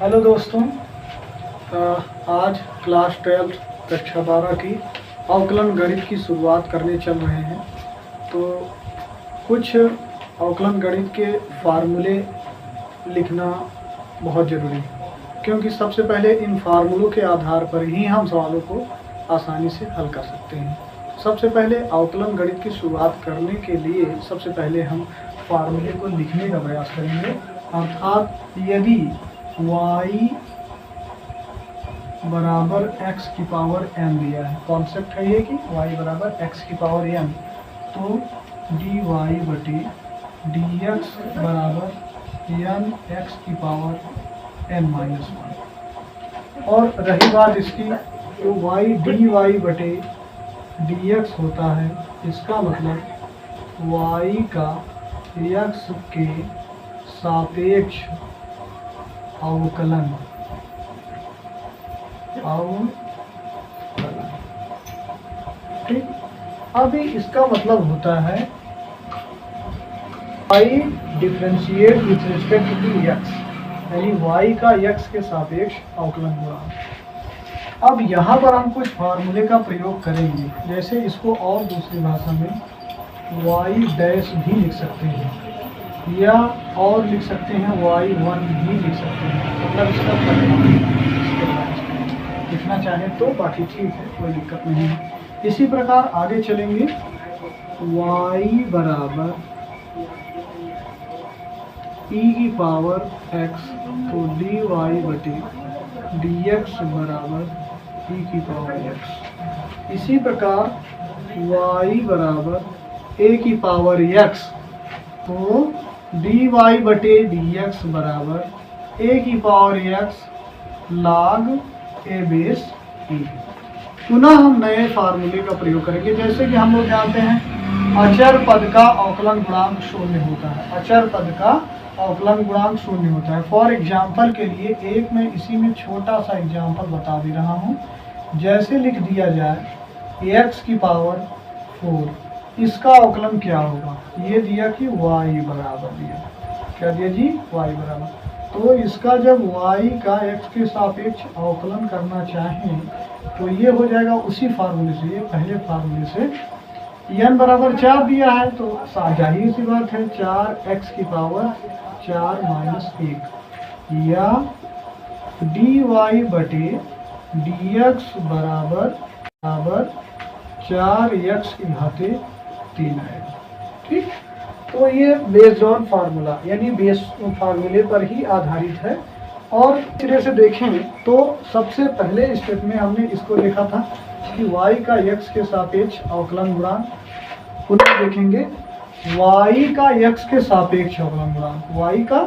Hello दोस्तों, आज class 12 कक्षा 12 की अवकलन गणित की शुरुआत करने चल रहे हैं। तो कुछ अवकलन गणित के फार्मूले लिखना बहुत ज़रूरी है, क्योंकि सबसे पहले इन फार्मूलों के आधार पर ही हम सवालों को आसानी से हल कर सकते हैं। सबसे पहले अवकलन गणित की शुरुआत करने के लिए सबसे पहले हम फार्मूले को लिखने का प्रयास करेंगे। अर्थात यदि y बराबर x की पावर n दिया है, कॉन्सेप्ट है ये कि y बराबर x की पावर n, तो dy बटे dx बराबर n x की पावर n माइनस 1। और रही बात इसकी, तो y dy बटे dx होता है, इसका मतलब y का x के सापेक्ष अवकलन ठीक। अभी इसका मतलब होता है y differentiate with respect to x, यानी y का x के सापेक्ष अवकलन गुणांक। अब यहाँ पर हम कुछ फार्मूले का प्रयोग करेंगे, जैसे इसको और दूसरी भाषा में y डैश भी लिख सकते हैं, या और लिख सकते हैं y1 भी लिख सकते हैं। मतलब इसका परिणाम लिखना चाहें तो बाकी ठीक है, कोई दिक्कत नहीं है। इसी प्रकार आगे चलेंगे, y बराबर e की पावर x, तो dy बटे dx बराबर e की पावर x। इसी प्रकार y बराबर a की पावर x, तो dy बटे dx बराबर a की power x log a base e। पुनः हम नए फार्मूले का प्रयोग करेंगे। जैसे कि हम लोग जानते हैं अचर पद का अवकलन गुणांक शून्य होता है, अचर पद का अवकलन गुणांक शून्य होता है। फॉर एग्जाम्पल के लिए एक मैं इसी में छोटा सा एग्जाम्पल बता दे रहा हूँ। जैसे लिख दिया जाए x की पावर 4, इसका अवकलन क्या होगा? ये दिया कि y बराबर दिया, क्या दिया जी? y बराबर। तो इसका जब y का x के सापेक्ष अवकलन करना चाहें तो ये हो जाएगा उसी फार्मूले से, ये पहले फार्मूले से। n बराबर 4 दिया है, तो जाहिर सी बात है 4x की पावर 4 माइनस 1, या dy बटे dx बराबर 4x की घाते 3 आएगा। ठीक, तो ये बेस्ड ऑन फार्मूला, यानी बेस फार्मूले पर ही आधारित है। और इस तरह से देखें तो सबसे पहले स्टेप में हमने इसको देखा था कि y का x के सापेक्ष अवकलन गुणांक। पुनः देखेंगे y का x के सापेक्ष अवकलन गुणांक, y का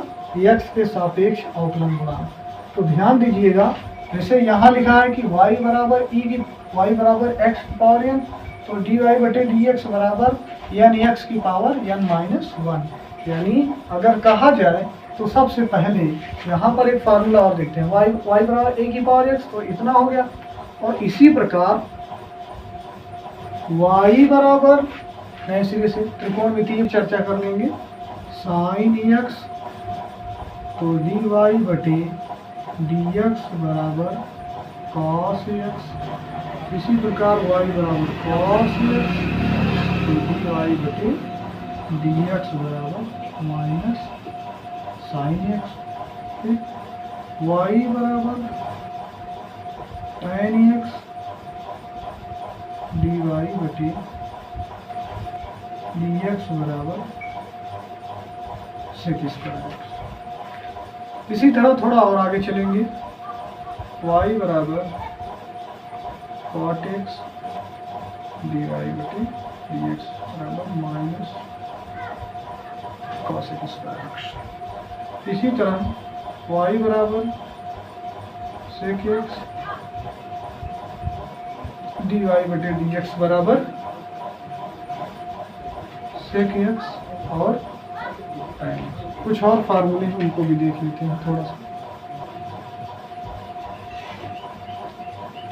x के सापेक्ष अवकलन गुणांक। तो ध्यान दीजिएगा, जैसे यहाँ लिखा है कि y बराबर y बराबर x की पावर n, तो dy बटे dx बराबर n x की पावर n माइनस 1। यानी अगर कहा जाए तो सबसे पहले यहाँ पर एक फार्मूला और देखते हैं, y बराबर a की पावर x, तो इतना हो गया। और इसी प्रकार y बराबर नए सिरे से त्रिकोणमितीय चर्चा कर लेंगे, साइन x, तो dy बटे dx बराबर cos x। इसी प्रकार y बराबर cos x, तो dy बटे dx बराबर माइनस साइन x। y बराबर tan x, dy बटे dx बराबर sec स्क्वायर x। इसी तरह थोड़ा और आगे चलेंगे, y बराबर cot x, dy बटे dx बराबर माइनस cos स्क्वायर x। इसी तरह y बराबर sec x, dy बटे dx बराबर sec x और tan x। कुछ और फार्मूले हैं, उनको भी देख लेते हैं थोड़ा सा।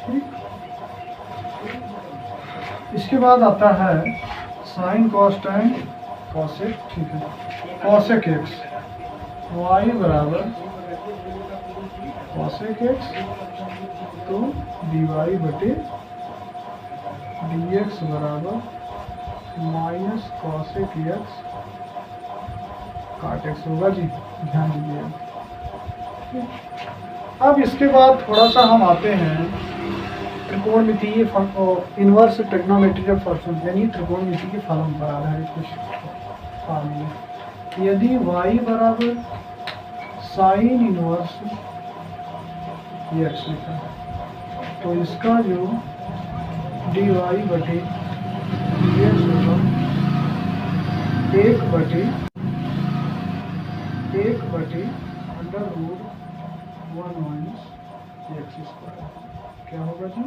ठीक, इसके बाद आता है साइन कॉस tan कॉसेक। ठीक है, कॉसेक x, y बराबर कॉसेक एक्स तो डी वाई बटे डी एक्स बराबर माइनस कॉसेक एक्स काट एक्स होगा जी, ध्यान दीजिए। अब इसके बाद थोड़ा सा हम आते हैं त्रिकोणमितीय इनवर्स ट्रिग्नोमेट्रिकल फंक्शन यानी त्रिकोणमिति के फलन पर आधारित कुछ फार्मूले। यदि y बराबर साइन इनवर्स एक्स लिखा है तो इसका जो डी वाई बटे डी एक्स होगा एक बटे under root 1 minus x square. क्या होगा जी?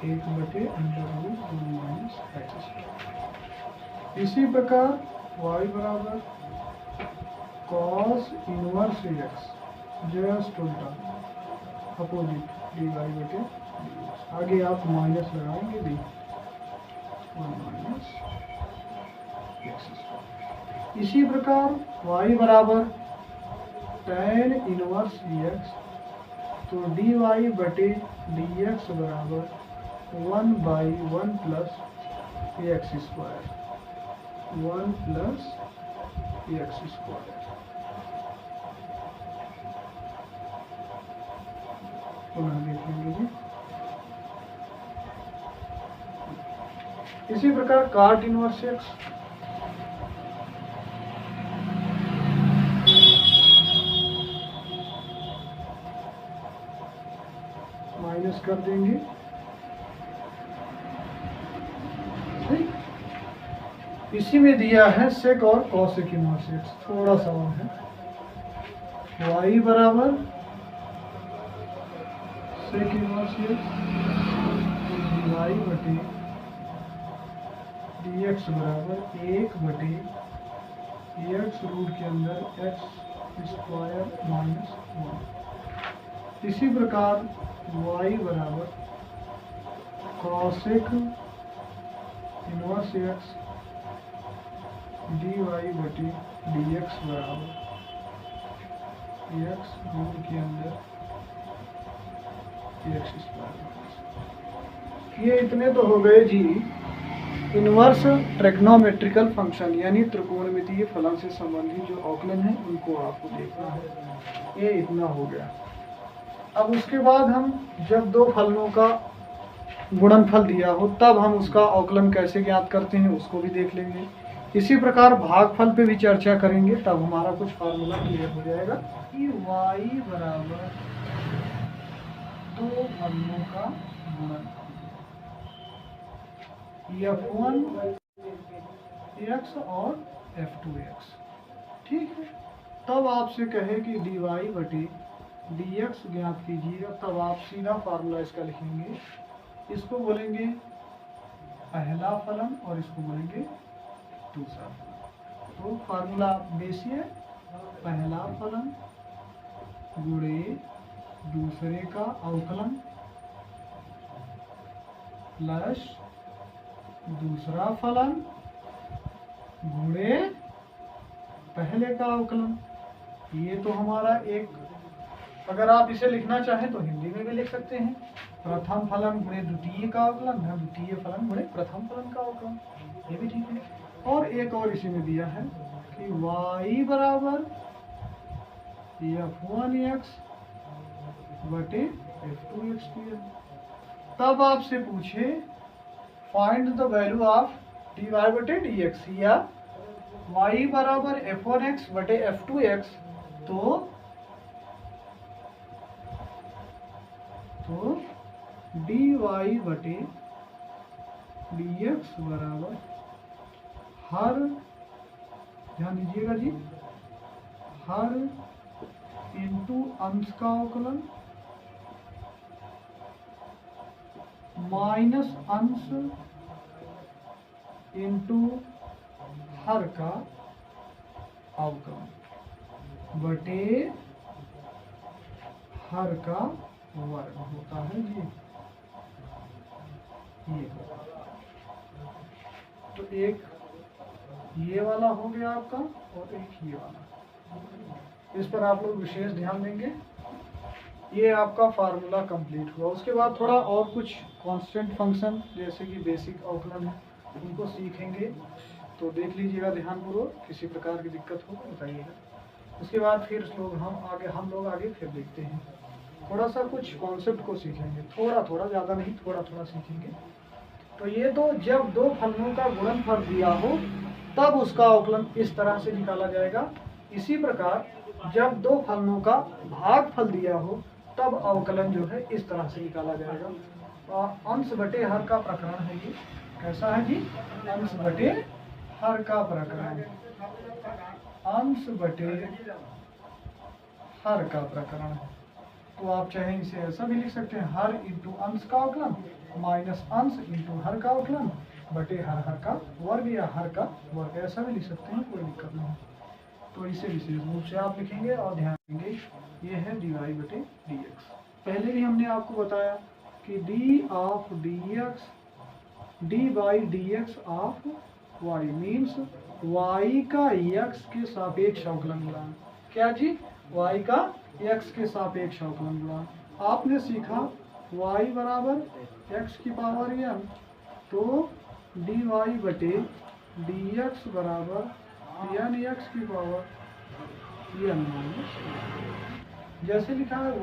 1 बटे under root 1 minus x square. इसी प्रकार y बराबर कॉस इनवर्स एक्स जस्ट उल्टा अपोजिट डी वाई बटे डी एक्स। आगे आप माइनस लगाएंगे डी 1 माइनस एक्स स्क्वायर। इसी प्रकार y बराबर tan इनवर्स एक्स तो डी वाई बटे डी एक्स बराबर 1 by 1 plus x square 1 plus x square. पुनः देखेंगे जी। इसी प्रकार काट इनवर्स एक्स माइनस कर देंगे, इसी में दिया है सेक और कॉसेक इनवर्स एक्स। थोड़ा सा और है y बराबर sec inverse x d y बटे डी एक्स बराबर 1 बटे एक्स रूट के अंदर एक्स स्क्वायर माइनस 1। इसी प्रकार y बराबर cosec inverse x d y बटे डी एक्स बराबर एक्स रूट के अंदर एक्स स्क्वायर। ये इतने तो हो गए जी इनवर्स ट्रिग्नोमेट्रिकल फंक्शन यानी त्रिकोणमितीय फलन से संबंधित जो अवकलन है उनको आपको देखना है। ये इतना हो गया। अब उसके बाद हम जब दो फलनों का गुणनफल दिया हो तब हम उसका अवकलन कैसे ज्ञात करते हैं उसको भी देख लेंगे। इसी प्रकार भागफल पे भी चर्चा करेंगे, तब हमारा कुछ फार्मूला क्लियर हो जाएगा कि y बराबर दो फलनों का गुणनफल f1 x और f2x। ठीक है, तब आपसे कहे कि dy बटे dx ज्ञात कीजिएगा, तब आप सीधा फार्मूला इसका लिखेंगे। इसको बोलेंगे पहला फलन और इसको बोलेंगे दूसरा फलन। तो फार्मूला बेसी है पहला फलन गुणे दूसरे का अवकलन प्लस दूसरा फलन गुणे पहले का अवकलन। ये तो हमारा एक, अगर आप इसे लिखना चाहें तो हिंदी में भी लिख सकते हैं, प्रथम फलन गुणे द्वितीय का अवकलन है द्वितीय फलन गुणे प्रथम फलन का अवकलन, ये भी ठीक है। और एक और इसी में दिया है कि y बराबर f1x बटे f2x दिया। तब आपसे पूछे find the value of dy बटे dx या y बराबर f1x बटे f2x, तो dy बटे dx बराबर हर, ध्यान दीजिएगा जी, हर इंटू अंश का अवकलन माइनस अंश इंटू हर का अवकलन बटे हर का वर्ग होता है जी। ये तो एक ये वाला हो गया आपका और एक ये वाला। इस पर आप लोग विशेष ध्यान देंगे। ये आपका फार्मूला कंप्लीट हुआ। उसके बाद थोड़ा और कुछ कांस्टेंट फंक्शन जैसे कि बेसिक अवकलन है उनको सीखेंगे, तो देख लीजिएगा ध्यानपूर्वक, किसी प्रकार की दिक्कत हो तो बताइएगा। उसके बाद फिर हम लोग आगे फिर देखते हैं, थोड़ा सा कुछ कॉन्सेप्ट को सीखेंगे, थोड़ा थोड़ा, ज़्यादा नहीं, थोड़ा थोड़ा सीखेंगे। तो ये तो जब दो फलनों का गुणनफल दिया हो तब उसका अवकलन इस तरह से निकाला जाएगा। इसी प्रकार जब दो फलनों का भागफल दिया हो तब अवकलन जो है इस तरह से निकाला जाएगा। अंश बटे हर का प्रकरण है ये। कैसा है जी? अंश बटे हर का प्रकरण, अंश बटे हर का प्रकरण। तो आप चाहे इसे ऐसा भी लिख सकते हैं, हर इंटू अंश का अवकलन माइनस अंश इंटू हर का अवकलन बटे हर का वर्ग या हर का वर्ग, ऐसा भी लिख सकते हैं, कोई दिक्कत नहीं। तो इसे विशेष रूप से आप लिखेंगे और ध्यान देंगे, ये है dy बटे dx। पहले भी हमने आपको बताया कि d of dx dy dx of y means y का x के सापेक्ष अवकलन गुणांक। क्या जी? y का x के सापेक्ष अवकलन गुणांक। आपने सीखा y बराबर x की पावर n, तो dy बटे dx बराबर n x की पावर n माइनस, जैसे लिखा है y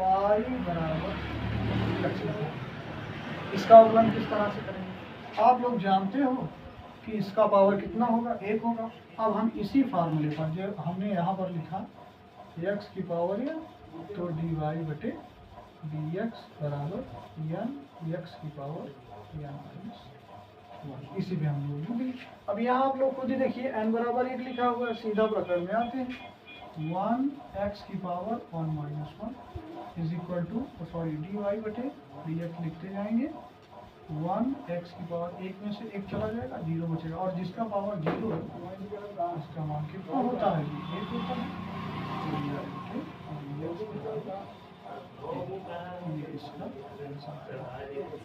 बराबर x। इसका अवकलन किस तरह से करेंगे? आप लोग जानते हो कि इसका पावर कितना होगा? 1 होगा। अब हम इसी फार्मूले पर जो हमने यहाँ पर लिखा x की पावर n, तो dy बटे dx बराबर n x की पावर n माइनस 1, इसी पे हम लोग लिख। अब यहाँ आप लोग खुद ही देखिए, n बराबर 1 लिखा हुआ है, सीधा प्रकरण में आते हैं, 1x की power 1 minus 1 is equal to, sorry, dy बटे dx लिखते जाएंगे, 1x की पावर 1 में से 1 चला जाएगा, 0 बचेगा, और जिसका पावर 0 है उसका मान कितना होता है? 1 होता है।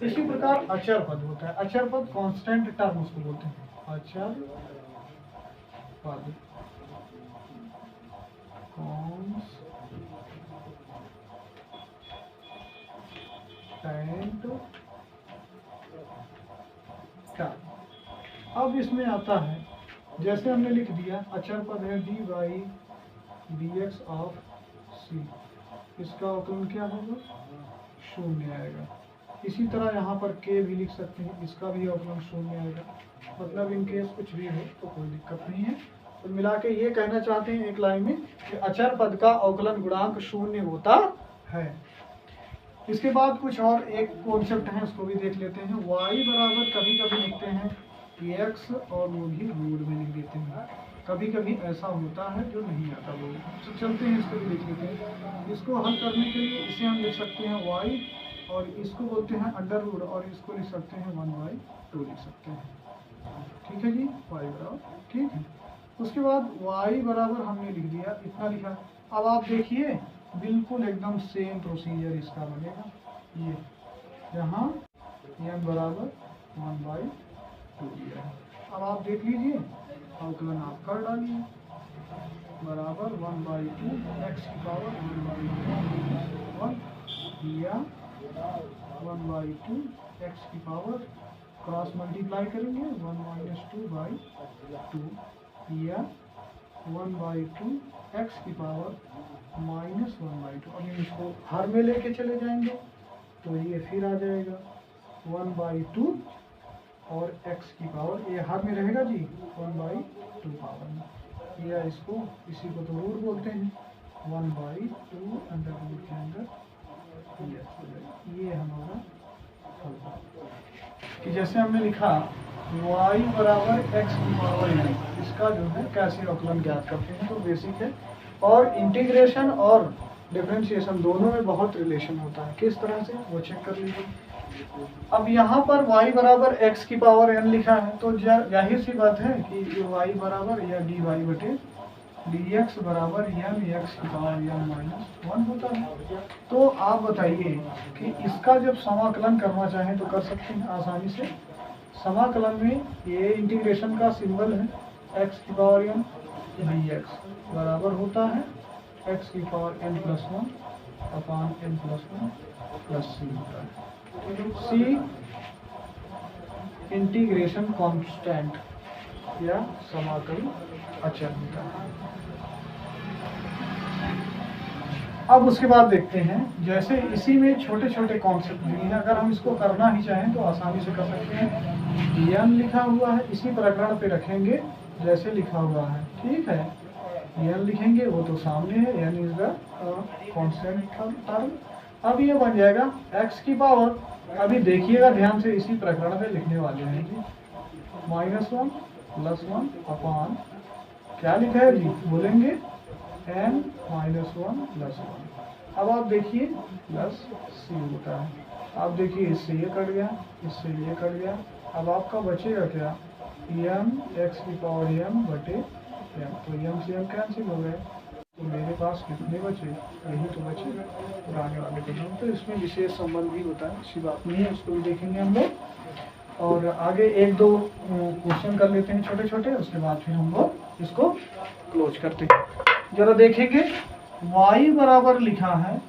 इसी प्रकार अचर पद होता है। अचर पद कांस्टेंट टर्म उसको बोलते हैं, अचर पद, कांस्टेंट टर्म। अब इसमें आता है, जैसे हमने लिख दिया अचर पद है dy dx ऑफ c, इसका अवकलन क्या होगा? 0 आएगा। इसी तरह यहाँ पर k भी लिख सकते हैं, इसका भी अवकलन 0 आएगा। मतलब इन केस कुछ भी हो तो कोई दिक्कत नहीं है। तो मिला के ये कहना चाहते हैं एक लाइन में कि अचर पद का अवकलन गुणांक 0 होता है। इसके बाद कुछ और एक कॉन्सेप्ट है, उसको भी देख लेते हैं। y बराबर कभी कभी लिखते हैं x और वो भी रूट में लिख देते हैं, कभी कभी ऐसा होता है जो नहीं आता वो। तो चलते हैं, इसको भी देख लेते हैं। इसको हल करने के लिए इसे हम लिख सकते हैं y, और इसको बोलते हैं अंडर रूट, और इसको लिख सकते हैं 1/2 लिख सकते हैं। ठीक है जी, y बराबर, ठीक है। उसके बाद y बराबर हमने लिख दिया, इतना लिखा। अब आप देखिए बिल्कुल एकदम सेम प्रोसीजर इसका बनेगा। ये यहाँ n बराबर 1/2 दिया है। अब आप देख लीजिए, अवकलन आप कर डालिए, बराबर 1/2 x की पावर 1/1 या 1/2 x की पावर, क्रॉस मल्टीप्लाई करेंगे 1 - 2/2 या 1/2 x की पावर -1/2। अब इसको हर में लेके चले जाएंगे तो ये फिर आ जाएगा 1/2 और x की पावर, ये हर में रहेगा जी 1/2 पावर में, या इसको, इसी को तो रूट बोलते हैं, 1/2 अंडर रूट के अंदर ये हमारा हल। कि जैसे हमने लिखा y बराबर x की पावर n, इसका जो है कैसे अवकलन ज्ञात करते हैं, तो बेसिक है। और इंटीग्रेशन और डिफरेंशिएशन दोनों में बहुत रिलेशन होता है। किस तरह से, वो चेक कर लीजिए। अब यहाँ पर y बराबर x की पावर n लिखा है, तो जाहिर सी बात है कि y बराबर या dy बटे dx बराबर n x की पावर n माइनस 1 होता है। तो आप बताइए कि इसका जब समाकलन करना चाहें तो कर सकते हैं आसानी से। समाकलन में ये इंटीग्रेशन का सिंबल है, x की पावर n dx बराबर होता है x की power n + 1 upon n plus 1 plus c होता है। सी इंटीग्रेशन कांस्टेंट या समाकल अचर होता है। अब उसके बाद देखते हैं, जैसे इसी में छोटे छोटे कॉन्सेप्ट दिए हैं, अगर हम इसको करना ही चाहें तो आसानी से कर सकते हैं। यन लिखा हुआ है, इसी प्रकरण पे रखेंगे जैसे लिखा हुआ है, ठीक है। यन लिखेंगे, वो तो सामने है, यन इज द कांस्टेंट टर्म। अब ये बन जाएगा x की पावर, अभी देखिएगा ध्यान से, इसी प्रकरण में लिखने वाले हैं जी, -1 + 1 अपॉन क्या लिखा है जी, बोलेंगे n - 1 + 1। अब आप देखिए प्लस सी होता है। आप देखिए इससे ये कट गया, इससे ये कट गया। अब आपका बचेगा क्या, m x की पावर m बटे m। तो m से m कैंसिल हो गए, तो मेरे पास कितने बचे, यही तो बचे पुराने वाले पदों। तो इसमें विशेष संबंध भी होता है, अच्छी बात नहीं है, उसको भी देखेंगे हम लोग। और आगे एक दो क्वेश्चन कर लेते हैं छोटे छोटे, उसके बाद फिर हम लोग इसको क्लोज करते हैं। जरा देखेंगे, y बराबर लिखा है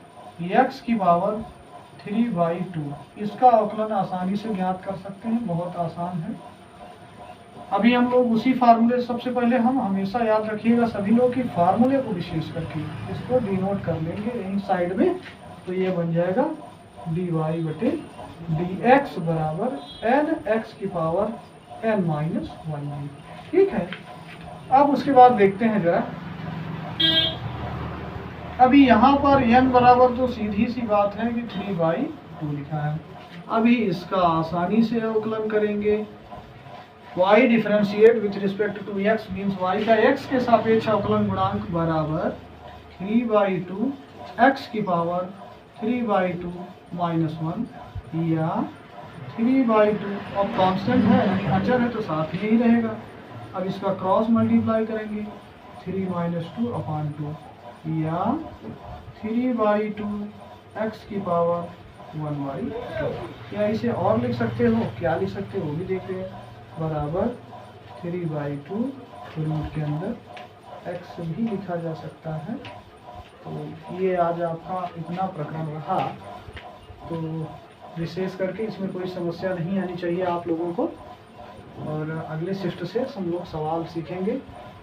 x की पावर 3/2। इसका अवकलन आसानी से ज्ञात कर सकते हैं, बहुत आसान है। अभी हम लोग उसी फार्मूले, सबसे पहले हम हमेशा याद रखिएगा सभी लोग कि फार्मूले को विशेष करके इसको डिनोट कर लेंगे यहीं साइड में। तो ये बन जाएगा dy बटे dx बराबर nx की पावर n-1। ठीक है। अब उसके बाद देखते हैं जरा, अभी यहाँ पर n बराबर तो सीधी सी बात है कि 3/2 लिखा है। अभी इसका आसानी से अवकलन करेंगे। y differentiate with respect to x means y का x के सापेक्ष अवकलन गुणांक बराबर 3/2 x की पावर 3/2 - 1 या 3/2। अब कांस्टेंट है यानी अचर है तो साथ में ही रहेगा। अब इसका क्रॉस मल्टीप्लाई करेंगे 3 - 2/2 या 3/2 x की पावर 1/2। या इसे और लिख सकते हो, क्या लिख सकते हो वो भी देख रहे हैं, बराबर 3/2 रूट के अंदर x भी लिखा जा सकता है। तो ये आज आपका इतना प्रकरण रहा, तो विशेष करके इसमें कोई समस्या नहीं आनी चाहिए आप लोगों को। और अगले शिफ्ट से हम लोग सवाल सीखेंगे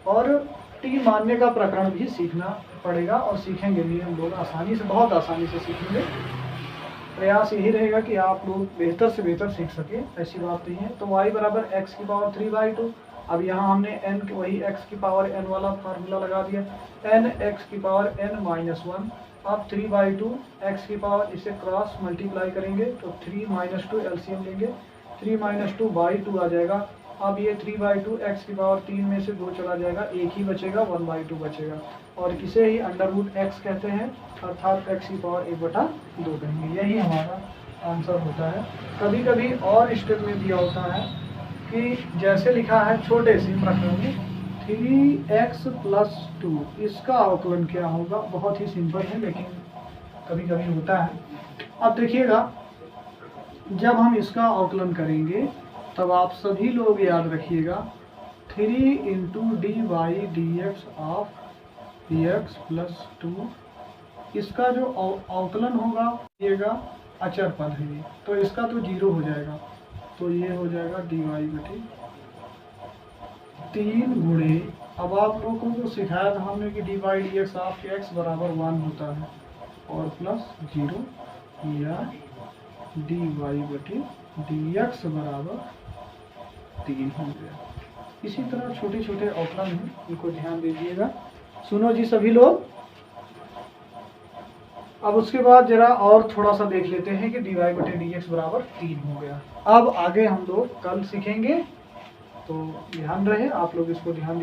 और टी मानने का प्रकरण भी सीखना पड़ेगा और सीखेंगे भी हम लोग आसानी से, बहुत आसानी से सीखेंगे। प्रयास यही रहेगा कि आप लोग बेहतर से बेहतर सीख सके, ऐसी बात नहीं है। तो y बराबर x की पावर 3/2। अब यहाँ हमने n वही x की पावर n वाला फार्मूला लगा दिया, n x की पावर n-1। अब 3/2 x की पावर, इसे क्रॉस मल्टीप्लाई करेंगे तो 3 - 2 एलसीएम लेंगे, 3 - 2/2 आ जाएगा। अब ये 3/2 x की पावर 3 में से 2 चला जाएगा, एक ही बचेगा, 1/2 बचेगा। और इसे ही √x कहते हैं, अर्थात x की पावर 1/2 कहेंगे। यही हमारा आंसर होता है। कभी कभी और स्टेप में दिया होता है कि जैसे लिखा है छोटे से प्रकरण में 3x + 2, इसका अवकलन क्या होगा। बहुत ही सिंपल है लेकिन कभी कभी होता है। अब देखिएगा, जब हम इसका अवकलन करेंगे तब आप सभी लोग याद रखिएगा 3 × dy dx ऑफ dx + 2, इसका जो अवकलन होगा येगा अचर पद है ये, तो इसका तो 0 हो जाएगा। तो ये हो जाएगा dy बटे 3 गुणे, अब आप लोगों को सिखाया था हमने कि dy dx ऑफ x बराबर 1 होता है और प्लस 0 या dy बटे dx बराबर 3 हो गया। इसी तरह छोटे छोटे अवकलन हैं, इनको ध्यान दीजिएगा। सुनो जी सभी लोग। अब उसके बाद जरा और थोड़ा सा देख लेते हैं कि dy बटे dx बराबर 3 हो गया। अब आगे हम लोग कल सीखेंगे, तो ध्यान रहे आप लोग, इसको ध्यान